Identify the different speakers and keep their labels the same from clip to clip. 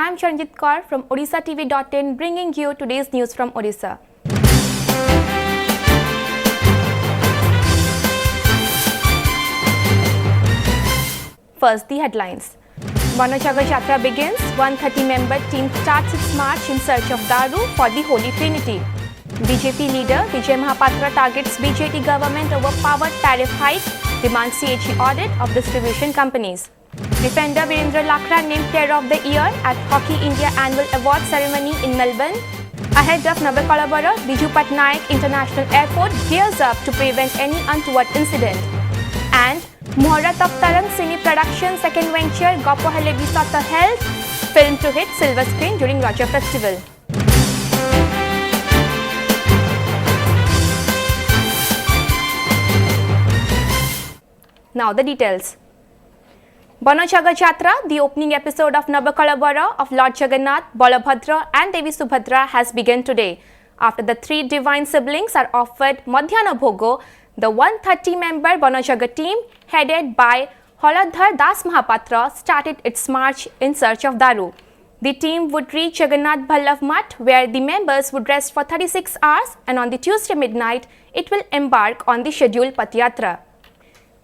Speaker 1: I'm Charanjit Kaur from OdishaTV.in bringing you today's news from Odisha. First, the headlines. Banasagar Yatra begins. 130-member team starts its march in search of Daru for the Holy Trinity. BJP leader Vijay Mahapatra targets BJP government over power tariff hike, demands CAG audit of distribution companies. Defender Virendra Lakra named Player of the Year at Hockey India Annual Award Ceremony in Melbourne. Ahead of Navakalabara, Biju Patnaik International Airport gears up to prevent any untoward incident. And Muhurat of Tarang Cine Productions' second venture, Gopo Hele Bisata held film to hit silver screen during Raja Festival. Now the details. Banasagar Yatra, the opening episode of Navakalabara of Lord Jagannath, Balabhadra and Devi Subhadra has begun today. After the three divine siblings are offered Madhyana Bhogo, the 130-member Banasagar team, headed by Holadhar Das Mahapatra, started its march in search of Daru. The team would reach Jagannath Bhallav Math, where the members would rest for 36 hours, and on the Tuesday midnight, it will embark on the scheduled Patyatra.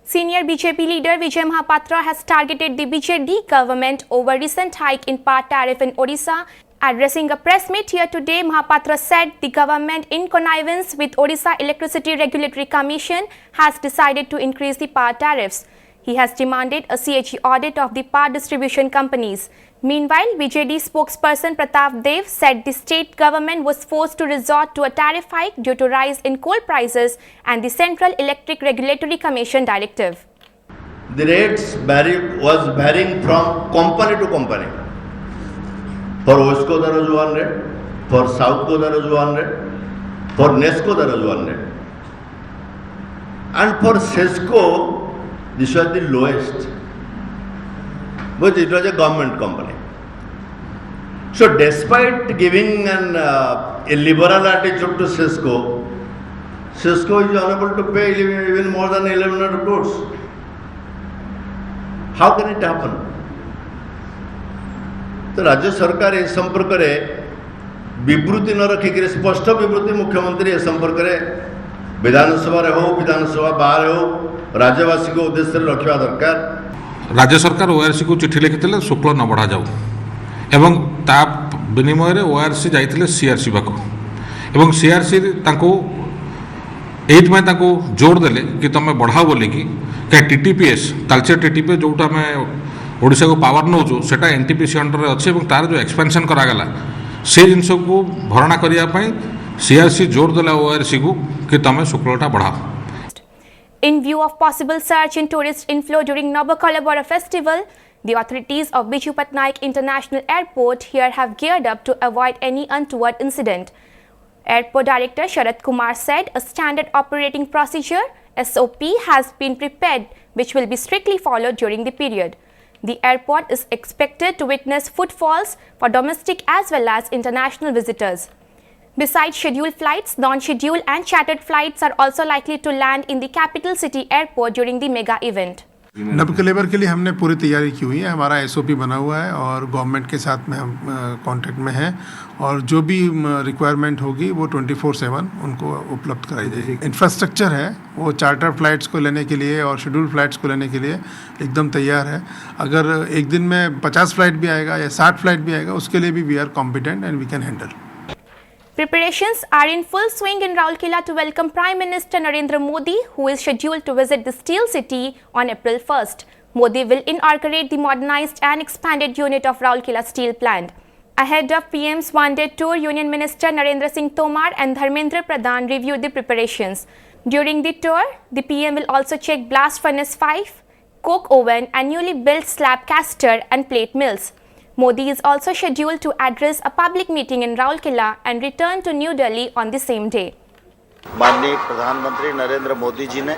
Speaker 1: Senior BJP leader Vijay Mahapatra has targeted the BJD government over recent hike in power tariff in Odisha. Addressing a press meet here today, Mahapatra said the government, in connivance with Odisha Electricity Regulatory Commission, has decided to increase the power tariffs. He has demanded a CAG audit of the power distribution companies. Meanwhile, BJD spokesperson Pratap Dev said the state government was forced to resort to a tariff hike due to rise in coal prices and the Central Electric Regulatory Commission directive.
Speaker 2: The rates was varying from company to company. For OSCO there was one rate, for Southco there was one rate, for NESCO there was one rate. And for SESCO, this was the lowest, but it was a government company. So despite giving a liberal attitude to SESCO is unable to pay even more than 1100 crores. How can it happen? तो राज्य सरकार ए संपर्क में विवृत्ति न रखिक स्पष्ट विवृत्ति मुख्यमंत्री ए संपर्क में विधानसभा हो विधानसभा बाहर हो राज्यवासी को उद्देश्य रखा दरकार।
Speaker 3: राज्य सरकार ओआरसी को चिठी लिखिले शुल्क न बढ़ा जाऊ एवं ता विनिमय रे ओआरसी जाइथिले सीआरसी पाक एवं सीआरसी तांको एट में तांको जोर देले कि तमे बढ़ाओ बोले कि टीटीपीएस तालचेर टीटीपी जोटा में ओडिशा को पावर नौचु सेटा एनटीपीसी अंडर अच्छे और तार जो एक्सपेंशन करागला से जिनस को भरणा करने सीआरसी जोर देला ओआरसी को कि तमें शुल्कटा बढ़ाओ।
Speaker 1: In view of possible surge in tourist inflow during Navakalabara festival, the authorities of Biju Patnaik International Airport here have geared up to avoid any untoward incident. Airport Director Sharat Kumar said a standard operating procedure SOP has been prepared, which will be strictly followed during the period. The airport is expected to witness footfalls for domestic as well as international visitors. Besides scheduled flights, non-scheduled and chartered flights are also likely to land in the capital city airport during the mega event.
Speaker 4: Nabakalebara के लिए हमने पूरी तैयारी की हुई है। हमारा SOP बना हुआ है और गवर्नमेंट के साथ में हम कांटेक्ट में हैं और जो भी रिक्वायरमेंट होगी वो 24/7 उनको उपलब्ध कराई जाएगी। इंफ्रास्ट्रक्चर है वो चार्टर फ्लाइट्स को लेने के लिए और शेड्यूल फ्लाइट्स को लेने के लिए एकदम तैयार है। अगर एक दिन में 50 फ्लाइट भी आएगा या 60 फ्लाइट भी आएगा उसके लिए भी we are competent and we can handle.
Speaker 1: Preparations are in full swing in Rourkela to welcome Prime Minister Narendra Modi, who is scheduled to visit the Steel City on April 1st. Modi will inaugurate the modernized and expanded unit of Rourkela Steel Plant. Ahead of PM's one-day tour, Union Minister Narendra Singh Tomar and Dharmendra Pradhan reviewed the preparations. During the tour, the PM will also check blast furnace 5, coke oven and newly built slab caster and plate mills. Modi is also scheduled to address a public meeting in Rourkela and return to New Delhi on the same day.
Speaker 5: माननीय प्रधानमंत्री नरेंद्र मोदी जी ने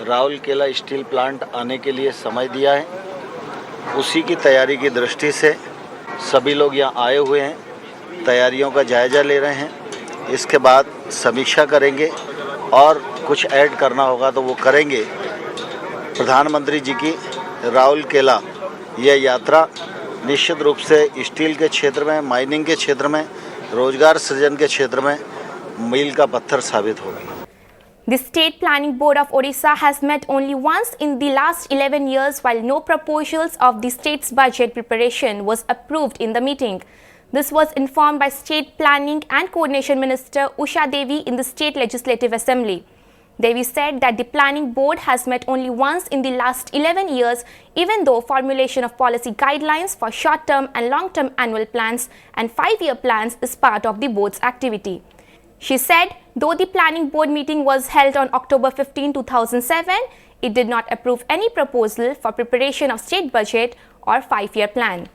Speaker 5: Rourkela steel plant आने के लिए समय दिया है। उसी की तैयारी की दृष्टि से सभी लोग यहाँ आए हुए हैं, तैयारियों का जायजा ले रहे हैं। इसके बाद समीक्षा करेंगे और कुछ ऐड करना होगा तो वो करेंगे। प्रधानमंत्री जी की राउरकेला यह यात्रा निश्चित रूप से स्टील के क्षेत्र में, माइनिंग के क्षेत्र में, रोजगार सृजन के क्षेत्र में मील का पत्थर साबित होगी।
Speaker 1: The State Planning Board of Odisha has met only once in the last 11 years while no proposals of the state's budget preparation was approved in the meeting. This was informed by State Planning and Coordination Minister Usha Devi in the State Legislative Assembly. Devi said that the Planning Board has met only once in the last 11 years, even though formulation of policy guidelines for short-term and long-term annual plans and 5-year plans is part of the board's activity. She said, though the Planning Board meeting was held on October 15, 2007, it did not approve any proposal for preparation of state budget or 5-year plan.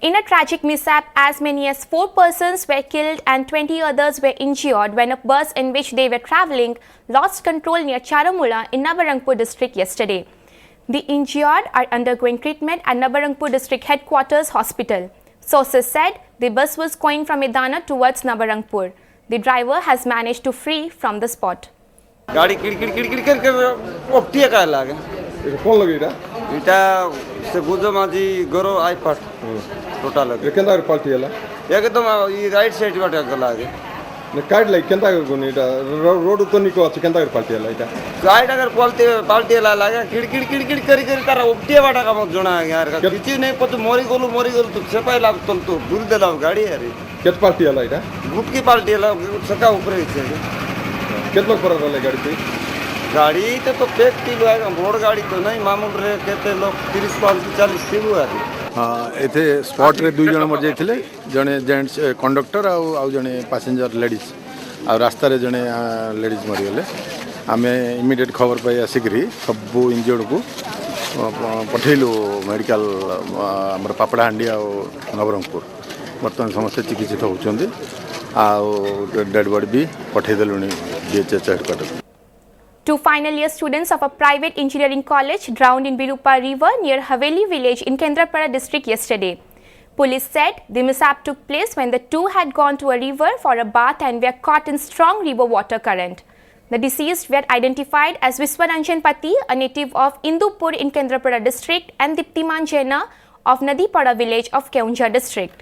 Speaker 1: In a tragic mishap, as many as 4 persons were killed and 20 others were injured when a bus in which they were travelling lost control near Charamula in Nabarangpur district yesterday. The injured are undergoing treatment at Nabarangpur district headquarters hospital. Sources said the bus was going from Medana towards Nabarangpur. The driver has managed to flee from the spot.
Speaker 6: गाड़ी किड़किड़ करके ओपटिया का लागे
Speaker 7: এটা কোন লাগে এটা
Speaker 6: এটা সে গুজো মাঝি গরো আইপাট টোটাল
Speaker 7: এটা কেন আর পাল্টি এলা
Speaker 6: একদম এই রাইট সাইড বাটে গলাগে
Speaker 7: নে কাট লাই কেন আর কোন এটা রোড তো নিকো আছে কেন আর পাল্টি এলা এটা
Speaker 6: রাইট अगर पाल्टी एला लागे किड़किड़ करी तारा ओपटिया बाटा का मत जणा यार किछि नहीं पत मोरी गोलू तो सेपाई लाग तो दूर देला गाड़ी यार
Speaker 7: কেত পাল্টি এলা এটা
Speaker 6: गुटकी पाल्टी एला सका ऊपर है
Speaker 7: কেত লোক পড়া রলে গাড়ি पे
Speaker 6: गाड़ी तो पेक किलो है बोर्ड गाड़ी तो नहीं मामूल रे केते लोग 30 40 किलो है
Speaker 8: हाँ एथे स्पॉट रे 2 जन मर जाइथिले जने जेंट्स कंडक्टर आउ जने पैसेंजर लेडीज आ रास्ता रे जने लेडीज मरि गेले आमे इमीडिएट खबर पाई आसिकरी सब इंजर्ड को पठेलु मेडिकल हमर पापड़ाहांडी आ नवरंगपुर बर्तमान समस्त चिकित्सित होउचंदी आ डेड बॉडी भी पठे देलुनी BHS headquarter.
Speaker 1: 2 final year students of a private engineering college drowned in Virupa River near Haveli village in Kendrapara district yesterday. Police said the mishap took place when the two had gone to a river for a bath and were caught in strong river water current. The deceased were identified as Viswaranjan Pati, a native of Indupur in Kendrapara district, and Diptiman Jaina of Nadipada village of Keonjhar district.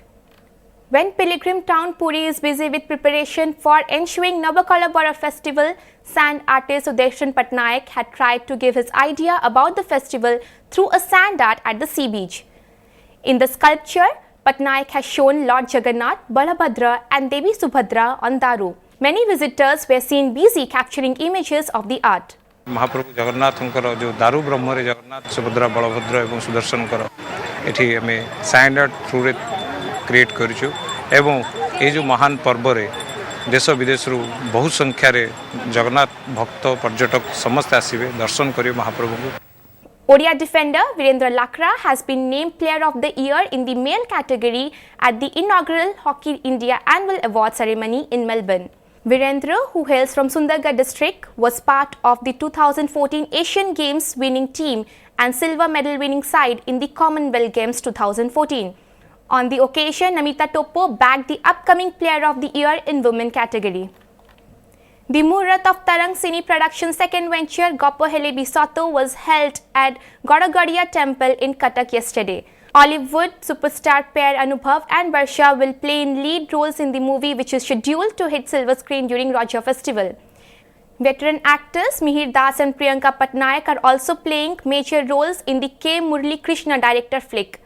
Speaker 1: When pilgrim town Puri is busy with preparation for ensuing Navakalabara festival, sand artist Sudarshan Patnaik had tried to give his idea about the festival through a sand art at the sea beach. In the sculpture, Patnaik has shown Lord Jagannath, Balabhadra and Devi Subhadra on Daru. Many visitors were seen busy capturing images of the art.
Speaker 9: महाप्रभु जगन्नाथंकर जो दारू ब्रह्म जगन्नाथ सुभद्रा बलभद्र और सुदर्शन ये आम sand art through रे create करूँ एवं ये जो महान पर्व रे देश विदेश बहुत संख्यार जगन्नाथ भक्त पर्यटक समस्त आसवे दर्शन करेंगे महाप्रभु को.
Speaker 1: Odia defender Virendra Lakra has been named Player of the Year in the male category at the inaugural Hockey India Annual Award ceremony in Melbourne. Virendra, who hails from Sundargarh district, was part of the 2014 Asian Games winning team and silver medal winning side in the Commonwealth Games 2014. On the occasion, Namita Topo bagged the upcoming Player of the Year in women category. The Muhurat of Tarang Cine Productions' second venture, Gopo Bisoto, was held at Godagadia Temple in Cuttack yesterday. Hollywood superstar pair Anubhav and Varsha will play in lead roles in the movie, which is scheduled to hit silver screen during Raja Festival. Veteran actors Mihir Das and Priyanka Patnaik are also playing major roles in the K. Murli Krishna director flick.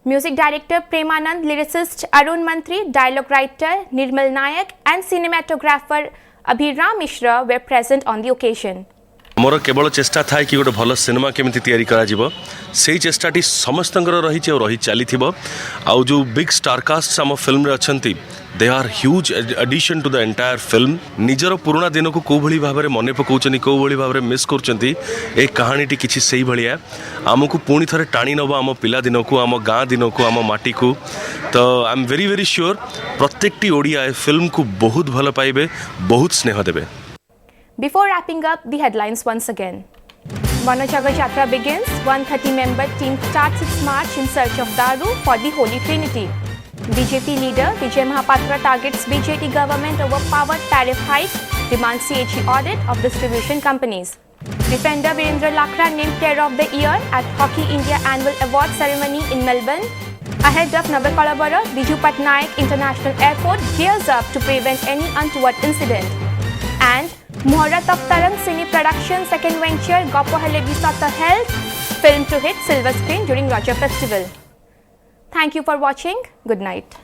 Speaker 1: Music director Premanand, lyricist Arun Mantri, dialogue writer Nirmal Nayak and cinematographer Abhiram Mishra were present on the occasion.
Speaker 10: मोर केवल चेष्टा था कि गोटे भल cinema केमिति तैयारी करा जिवो सेही चेष्टाटी समस्तंकर रही और रही चली आउ जो बिग स्टार कास्ट आम फिल्म रे अछंती they are huge addition to the entire film निजर पुराना दिन को कौ भली भाव में मन पकाउछनी कौ भली भाव में मिस करछंती ए कहानीटी किछि सेही भलिया आमको पुणी थरे टाणी नबो आम पिला दिन को आम गाँ दिन को आम माटी को तो I am very very sure प्रत्येकटी ओडिया ए फिल्म को बहुत भल पाइबे बहुत स्नेह देबे.
Speaker 1: Before wrapping up, the headlines once again. Banasagar Yatra begins. 130-member team starts its march in search of Daru for the Holy Trinity. BJP leader Vijay Mahapatra targets BJP government over power tariff hike, demands CAG audit of distribution companies. Defender Virendra Lakra named Player of the Year at Hockey India Annual Award ceremony in Melbourne. Ahead of Navakalabara, Biju Patnaik International Airport gears up to prevent any untoward incident. And Muharrat of Tarang Cine Production second venture Gopahale Bisata held film to hit silver screen during Raja Festival. Thank you for watching. Good night.